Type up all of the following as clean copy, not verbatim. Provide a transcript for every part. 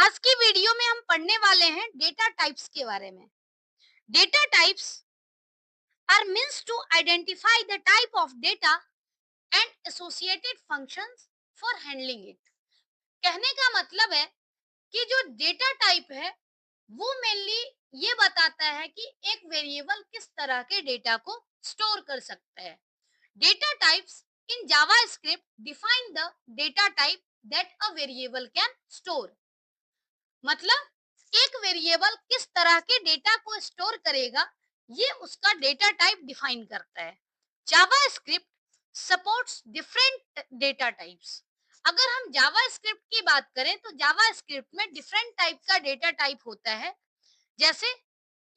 आज की वीडियो में हम पढ़ने वाले हैं डेटा टाइप्स के बारे में। Data types are means to identify the type of data and associated functions for handling it. कहने का मतलब है कि जो डेटा टाइप है वो मेनली ये बताता है कि एक वेरिएबल किस तरह के डेटा को स्टोर कर सकता है। Data types in JavaScript define the data type that a variable can store. मतलब एक वेरिएबल किस तरह के डेटा को स्टोर करेगा, ये उसका डेटा टाइप डिफाइन करता है। JavaScript supports different data types. अगर हम जावास्क्रिप्ट की बात करें तो जावास्क्रिप्ट में डिफरेंट टाइप का डेटा टाइप होता है। जैसे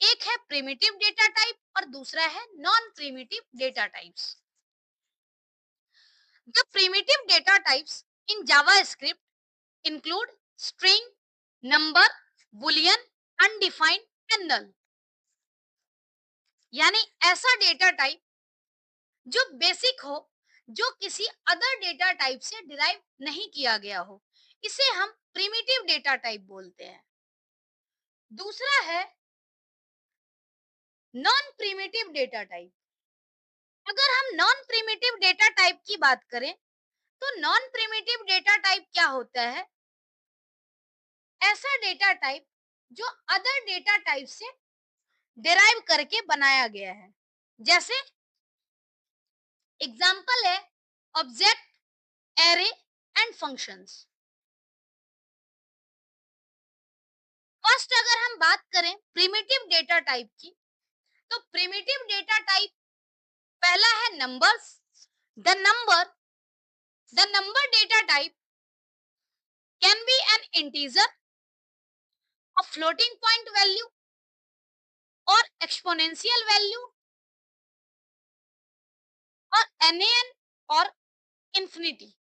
एक है प्रिमिटिव डेटा टाइप और दूसरा है non primitive data types. The primitive data types in JavaScript include string, number, boolean, undefined and null। यानी ऐसा डेटा टाइप जो बेसिक हो, जो किसी अदर डेटा टाइप से डिराइव नहीं किया गया हो, इसे हम प्रिमिटिव डेटा टाइप बोलते हैं। दूसरा है नॉन प्रिमिटिव डेटा टाइप। अगर हम नॉन प्रिमिटिव डेटा टाइप की बात करें तो नॉन प्रिमिटिव डेटा टाइप क्या होता है? ऐसा डेटा टाइप जो अदर डेटा टाइप से डिराइव करके बनाया गया है। जैसे एग्जाम्पल है object, array and functions. First अगर हम बात करें प्रिमिटिव डेटा टाइप की, तो प्रिमिटिव डेटा टाइप पहला है numbers. The number the number data type can be N integer, a floating point value और एक्सपोनेंशियल वैल्यू और एन और इंफिनिटी।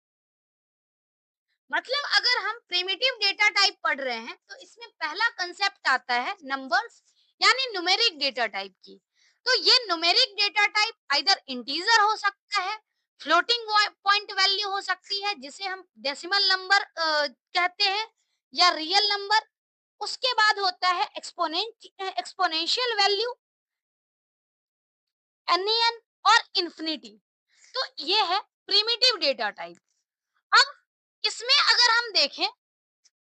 मतलब अगर हम प्रिमिटिव डेटा टाइप पढ़ रहे हैं तो इसमें पहला कंसेप्ट आता है नंबर्स यानी न्यूमेरिक डेटा टाइप की। तो ये numeric data type either integer हो सकता है, फ्लोटिंग पॉइंट वैल्यू हो सकती है जिसे हम डेसिमल नंबर कहते हैं, या रियल नंबर। उसके बाद होता है एक्सपोनेंशियल वैल्यू, एन और इंफिनिटी। तो ये है प्रिमिटिव डेटा टाइप। अब इसमें अगर हम देखें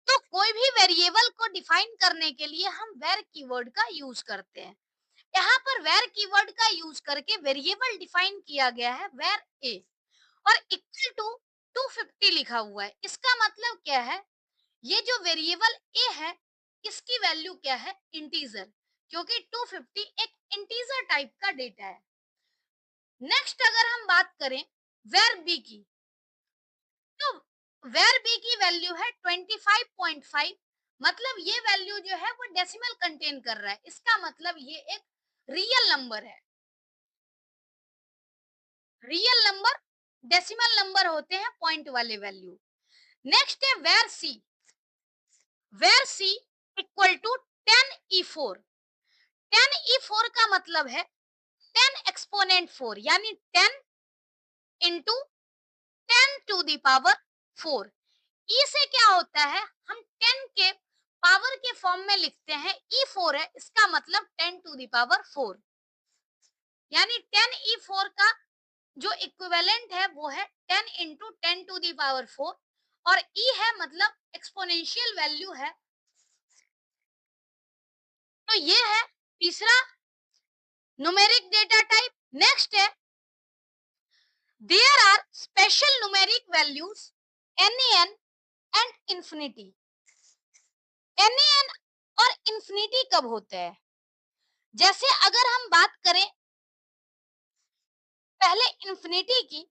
तो कोई भी वेरिएबल को डिफाइन करने के लिए हम वेर कीवर्ड का यूज करते हैं। यहाँ पर वेर कीवर्ड का यूज करके वेरिएबल डिफाइन किया गया है वेर ए, और इक्वल टू 250 लिखा हुआ है। इसका मतलब क्या है? ये जो वेरिएबल ए है इसकी वैल्यू क्या है? इंटीजर, क्योंकि 250 एक इंटीजर टाइप का डेटा है। नेक्स्ट अगर हम बात करें वेर बी की, तो वेर बी की वैल्यू है 25.5। मतलब ये वैल्यू जो है वो डेसिमल कंटेन कर रहा है। इसका मतलब ये एक रियल नंबर है। रियल नंबर डेसिमल नंबर होते हैं पॉइंट वाले वैल्यू। नेक्स्ट है var C. Var C equal to 10e4। 10e4 का मतलब है 10 एक्सपोनेंट 4, यानी 10 इंटू 10 टू द पावर 4। ई से क्या होता है? हम 10 के पावर के फॉर्म में लिखते हैं, E4 है, इसका मतलब 10 टू द पावर 4, यानी 10e4 का जो इक्विवेलेंट है वो है 10 इंटू 10 टू द पावर 4, और ई है मतलब एक्सपोनेंशियल वैल्यू है। तो ये है तीसरा न्यूमेरिक डेटा टाइप। नेक्स्ट है there are special numeric values NaN and infinity. NaN और इंफिनिटी कब होते हैं? जैसे अगर हम बात करें पहले इंफिनिटी की,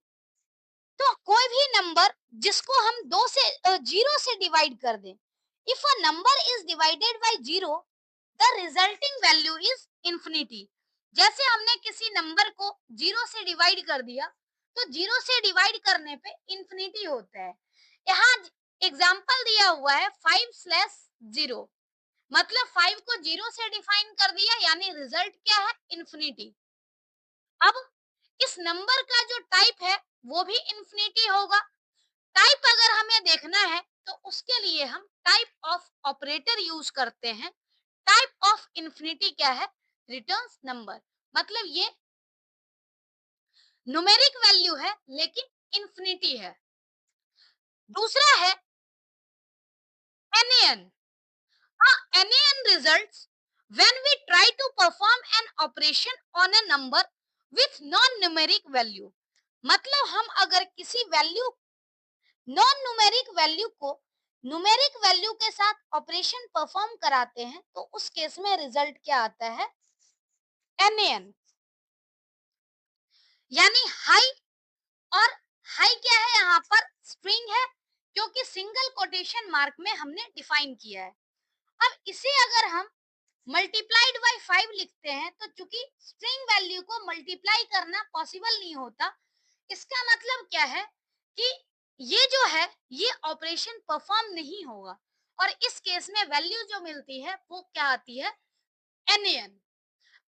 तो कोई भी नंबर जिसको हम 0 से डिवाइड कर दें, if a number is divided by 0 the resulting value is infinity. जैसे हमने किसी नंबर को 0 से डिवाइड कर दिया तो 0 से डिवाइड करने पे इंफिनिटी होता है। यहाँ एग्जांपल दिया हुआ है 5/0, मतलब 5 को 0 से डिफाइन कर दिया, यानी रिजल्ट क्या है? इंफिनिटी। अब इस नंबर का जो टाइप है वो भी इंफिनिटी होगा। टाइप अगर हमें देखना है तो उसके लिए हम टाइप ऑफ ऑपरेटर यूज करते हैं। टाइप ऑफ इंफिनिटी क्या है? Returns number. मतलब ये न्यूमेरिक वैल्यू है लेकिन इंफिनिटी है। दूसरा है NaN। NaN results when we try to perform an operation on a number with non-numeric value। मतलब हम अगर किसी वैल्यू नॉन न्यूमेरिक वैल्यू को न्यूमेरिक वैल्यू के साथ ऑपरेशन परफॉर्म कराते हैं तो उस केस में रिजल्ट क्या आता है? NaN। यानी हाई, और हाई क्या है यहाँ पर? स्ट्रिंग है, क्योंकि सिंगल कोटेशन मार्क में हमने डिफाइन किया है। अब इसे अगर हम मल्टीप्लाइड बाय 5 लिखते हैं तो चूंकि स्ट्रिंग वैल्यू को मल्टीप्लाई करना पॉसिबल नहीं होता, इसका मतलब क्या है कि ये जो है ये ऑपरेशन परफॉर्म नहीं होगा, और इस केस में वैल्यू जो मिलती है वो क्या आती है? NaN।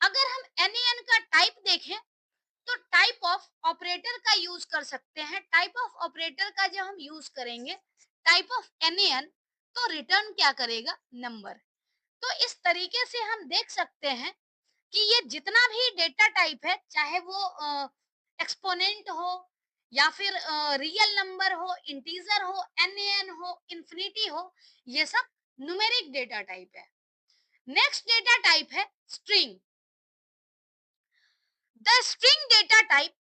अगर हम NaN का टाइप देखें तो टाइप ऑफ ऑपरेटर का यूज कर सकते हैं। टाइप ऑफ ऑपरेटर का जब हम यूज करेंगे टाइप ऑफ NaN, तो रिटर्न क्या करेगा? नंबर। तो इस तरीके से हम देख सकते हैं कि ये जितना भी डेटा टाइप है, चाहे वो एक्सपोनेंट हो या फिर रियल नंबर हो, इंटीजर हो, NaN हो, इंफिनिटी हो, ये सब न्यूमेरिक डेटा टाइप है। नेक्स्ट डेटा टाइप है string. The string data type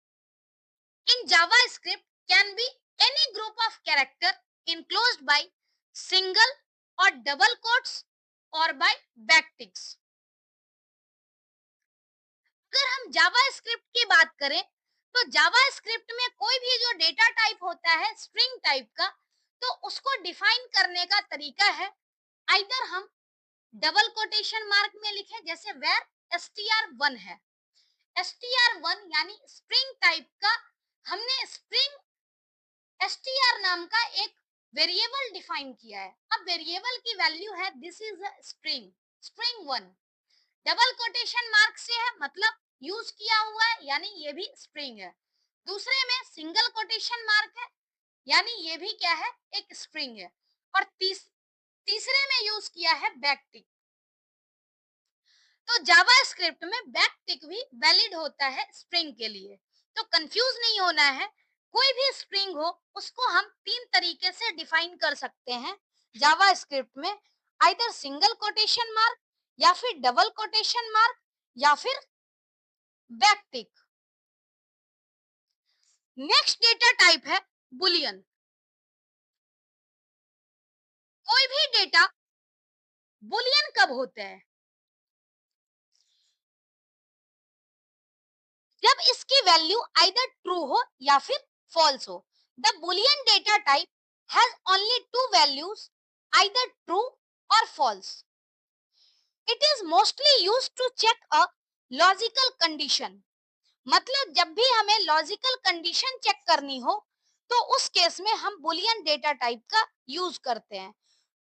in JavaScript can be any group of character enclosed by single or double quotes or by backticks। अगर हम JavaScript की बात करें तो जावास्क्रिप्ट में कोई भी जो डेटा टाइप होता है स्ट्रिंग टाइप का, तो उसको डिफाइन करने का तरीका है आइदर हम डबल कोटेशन मार्क में लिखें, जैसे वेर str1 है। str1 यानी स्ट्रिंग टाइप का हमने स्ट्रिंग str नाम का एक वेरिएबल डिफाइन किया है। अब वेरिएबल की वैल्यू है this is string, string1। Double quotation mark से है मतलब यूज किया हुआ है, यानी ये भी स्ट्रिंग है। दूसरे में सिंगल कोटेशन मार्क है, यानी ये भी क्या है? एक स्ट्रिंग है। और तीसरे में यूज किया है बैकटिक। तो जावास्क्रिप्ट में बैकटिक भी वैलिड होता है स्ट्रिंग के लिए। तो कंफ्यूज नहीं होना है, कोई भी स्ट्रिंग हो उसको हम तीन तरीके से डिफाइन कर सकते हैं जावास्क्रिप्ट में, आइदर सिंगल कोटेशन मार्क या फिर डबल कोटेशन मार्क या फिर बैकटिक। नेक्स्ट डेटा टाइप है बुलियन। कोई भी डेटा बुलियन कब होता है? जब इसकी वैल्यू आइदर ट्रू हो या फिर फॉल्स हो। The Boolean data type has only two values, either true और false. It is mostly used to check a logical condition. मतलब जब भी हमें लॉजिकल कंडीशन चेक करनी हो तो उस केस में हम बुलियन डेटा टाइप का यूज करते हैं।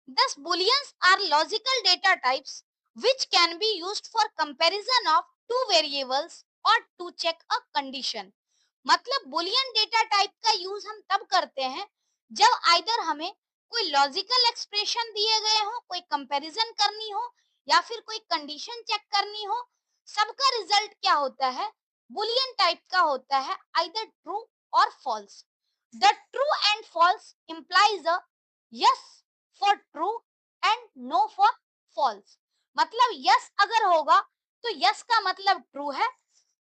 Thus, booleans are logical data types which can be used for comparison of two variables or to check a condition। मतलब boolean data type का यूज हम तब करते हैं जब आइदर हमें कोई लॉजिकल एक्सप्रेशन दिए गए हो, कोई कंपैरिजन करनी हो या फिर कोई कंडीशन चेक करनी हो। सबका रिजल्ट क्या होता है? बुलियन टाइप का होता है, आइदर ट्रू और false. The true and false implies a yes for true and no for false. मतलब यस अगर होगा तो यस का मतलब ट्रू है,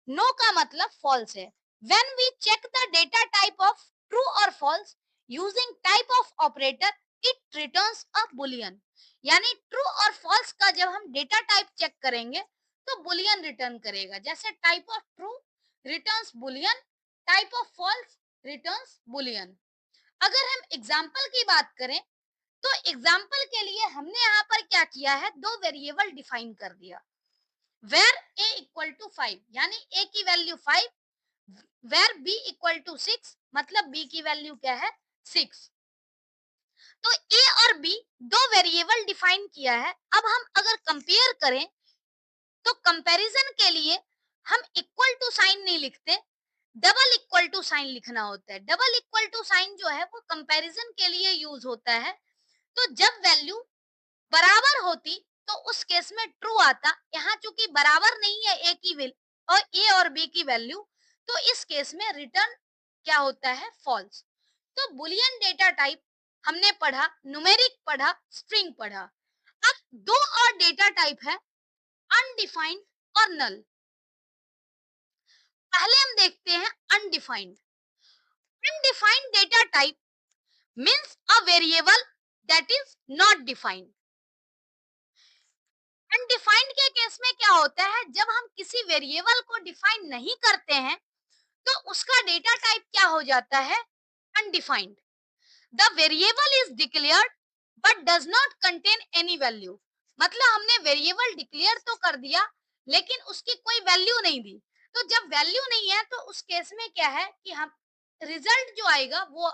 नो का मतलब फॉल्स है। When we check the data type of true और false using type of operator, it returns a Boolean. यानी ट्रू और फॉल्स का जब हम डेटा टाइप चेक करेंगे तो बुलियन रिटर्न करेगा। जैसे type of true returns boolean, type of false returns boolean. अगर हम एग्जांपल की बात करें तो एग्जाम्पल के लिए हमने यहाँ पर क्या किया है? दो वेरिएबल डिफाइन कर दिया। वेर a इक्वल टू 5 यानी a की value 5, var b equal to 6 मतलब b की वैल्यू क्या है? 6। तो a और b दो वेरिएबल डिफाइन किया है। अब हम अगर कंपेयर करें तो कंपैरिजन के लिए हम इक्वल टू साइन नहीं लिखते, डबल इक्वल टू साइन लिखना होता है। डबल इक्वल टू साइन जो है वो कंपैरिजन के लिए यूज होता है। तो जब वैल्यू बराबर होती तो उस केस में ट्रू आता। यहाँ चूंकि बराबर नहीं है ए की वैल्यू और ए और बी की वैल्यू, तो इस केस में रिटर्न क्या होता है, फॉल्स। तो बुलियन डेटा टाइप हमने पढ़ा, न्यूमेरिक पढ़ा, स्ट्रिंग पढ़ा। अब दो और डेटा टाइप है, अनडिफाइंड और नल। पहले हम देखते हैं undefined. Undefined data type means a variable that is not defined. Undefined के केस में क्या होता है, जब हम किसी वेरिएबल को डिफाइन नहीं करते हैं तो उसका डेटा टाइप क्या हो जाता है, undefined. The variable is declared but does not contain any value. मतलब हमने वेरिएबल डिक्लेयर तो कर दिया लेकिन उसकी कोई वैल्यू नहीं दी। तो जब वैल्यू नहीं है तो उस केस में क्या है कि हम रिजल्ट जो आएगा वो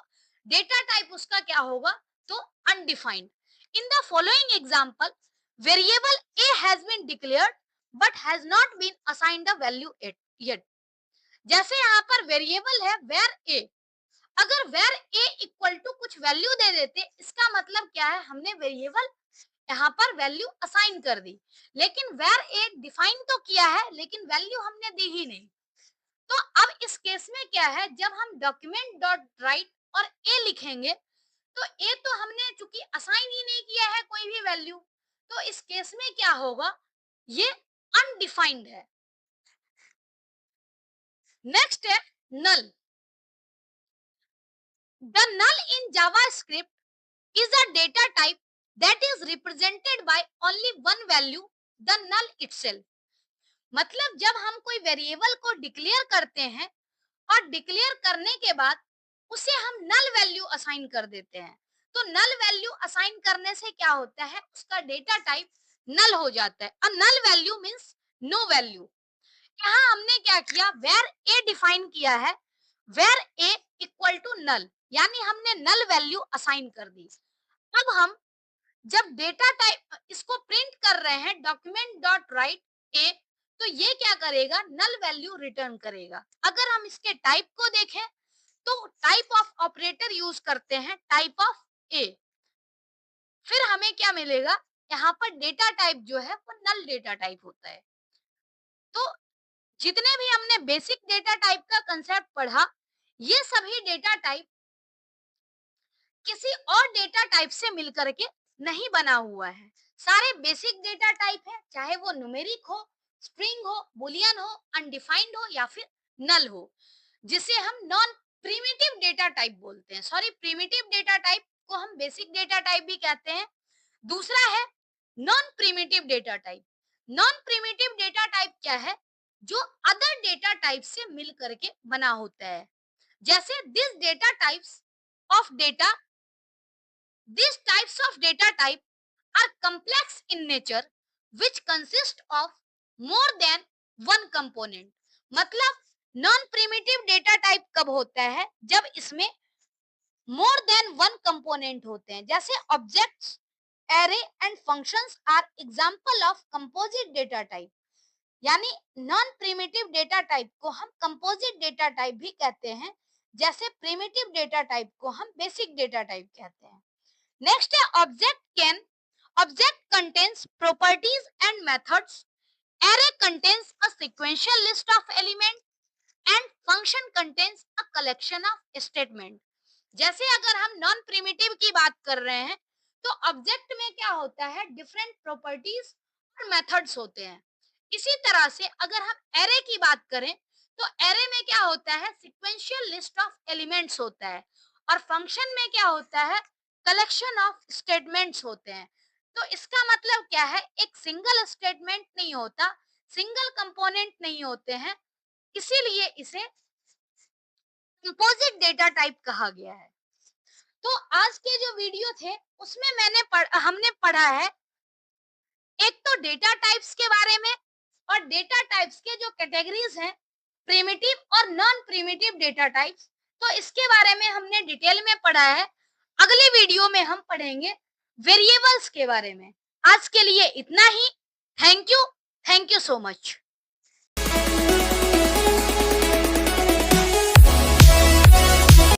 डेटा टाइप उसका क्या होगा, तो undefined. In the following example variable a has been declared but has not been assigned a value yet। जैसे यहाँ पर वेरिएबल है वेर a, अगर वेर a इक्वल टू कुछ वैल्यू दे देते, इसका मतलब क्या है, हमने वेरिएबल यहाँ पर वैल्यू असाइन कर दी, लेकिन वेर a डिफाइन तो किया है लेकिन वैल्यू हमने दी ही नहीं। तो अब इस केस में क्या है, जब हम डॉक्यूमेंट डॉट राइट और a लिखेंगे तो a तो हमने चूंकि असाइन ही नहीं किया है कोई भी वैल्यू, तो इस केस में क्या होगा, ये अनडिफाइंड है। नेक्स्ट है null. The null in JavaScript is a data type that is represented by only one value, the null itself। मतलब जब हम कोई वेरिएबल को डिक्लेयर करते हैं और डिक्लेयर करने के बाद उसे हम नल वैल्यू असाइन कर देते हैं, तो नल वैल्यू असाइन करने से क्या होता है, उसका डेटा टाइप नल हो जाता है। A null value means no value. यहाँ हमने क्या किया, वेर ए डिफाइन किया है, var a equal to null, यानी हमने नल वैल्यू असाइन कर दी। अब हम जब डेटा टाइप इसको प्रिंट कर रहे हैं डॉक्यूमेंट डॉट राइट ए, तो ये क्या करेगा, नल वैल्यू रिटर्न करेगा। अगर हम इसके टाइप को देखें तो टाइप ऑफ ऑपरेटर यूज करते हैं, टाइप ऑफ ए। फिर हमें क्या मिलेगा, यहाँ पर डेटा टाइप जो है वो नल डेटा टाइप होता है। तो जितने भी हमने बेसिक डेटा टाइप का कंसेप्ट पढ़ा, ये सभी डेटा टाइप किसी और डेटा टाइप से मिलकर के नहीं बना हुआ है। सारे बेसिक डेटा टाइप है, चाहे वो न्यूमेरिक हो, स्ट्रिंग हो, बुलियन हो, अनडिफाइंड हो या फिर नल हो, जिसे हम नॉन प्रिमिटिव डेटा टाइप बोलते हैं। सॉरी, प्रिमिटिव डेटा टाइप को हम बेसिक डेटा टाइप भी कहते हैं। दूसरा है non primitive data type. Non primitive data type क्या है, जो अदर डेटा टाइप से मिल करके बना होता है। जैसे this data types of data, these types of data type are complex in nature which consist of more than one component। मतलब नॉन प्रिमिटिव डेटा टाइप कब होता है, जब इसमें मोर देन वन कंपोनेंट होते हैं। जैसे objects, array and functions are example of composite data type. यानी नॉन प्रिमिटिव डेटा टाइप को हम कंपोजिट डेटा टाइप भी कहते हैं, जैसे प्रिमिटिव डेटा टाइप को हम बेसिक डेटा टाइप कहते हैं। नेक्स्ट है object can. Object contains properties and methods, array contains a sequential list of element and function contains a collection of statement। जैसे अगर हम नॉन प्रिमिटिव की बात कर रहे हैं तो ऑब्जेक्ट में क्या होता है, डिफरेंट प्रॉपर्टीज और मेथड्स होते हैं। इसी तरह से अगर हम एरे की बात करें तो एरे में क्या होता है, सिक्वेंशियल लिस्ट ऑफ एलिमेंट्स होता है, और फंक्शन में क्या होता है, कलेक्शन ऑफ स्टेटमेंट्स होते हैं। तो इसका मतलब क्या है, एक सिंगल स्टेटमेंट नहीं होता, सिंगल कंपोनेंट नहीं होते हैं, इसीलिए इसे कंपोजिट डेटा टाइप कहा गया है। तो आज के जो वीडियो थे उसमें हमने पढ़ा है एक तो डेटा टाइप्स के बारे में, और डेटा टाइप्स के जो कैटेगरीज हैं, प्रिमिटिव और नॉन प्रिमिटिव डेटा टाइप्स, तो इसके बारे में हमने डिटेल में पढ़ा है। अगले वीडियो में हम पढ़ेंगे वेरिएबल्स के बारे में। आज के लिए इतना ही। Thank you so much.